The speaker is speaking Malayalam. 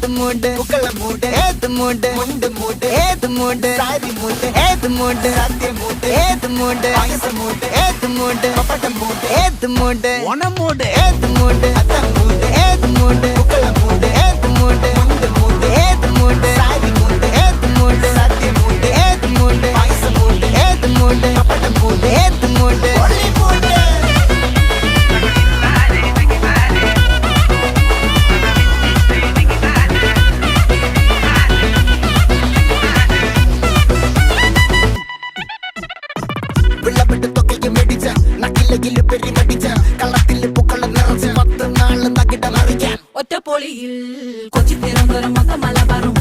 ഏത് മൂട് പുക്കള മൂട് ഏത് മൂട് മുണ്ട് മൂട് ഏത് മൂട് സാരി മൂട് ഏത് മൂട് സദ്യ മൂട് ഏത് മൂട് പായസ മൂട് ഏത് മൂട് പപ്പടം മൂട് ഏത് മൂട് ഓണം മൂട് ഏത് മൂട് അത്തം മൂട് ഏത് മൂട് പുക്കള മൂട് ഏത് മൂട് മുണ്ട് മൂട് ഏത് മൂട് സാരി മൂട് ഏത് മൂട് സദ്യ മൂട് ഏത് മൂട് പായസ മൂട് ഏത് മൂട് പപ്പടം മൂട് ഏത് മൂട് ഒളി മൂട് വിളവെട്ട് തൊക്കയും വെടിച്ച നക്കിലകില് പെരുമടിച്ച കള്ളത്തില് പൂക്കള നിറച്ച് 10 നാള് നകിട മറിക്കാൻ ഒറ്റപ്പൊളിയിൽ കൊച്ചി തിരുവനന്തപുരം മൊത്തം മലബാറും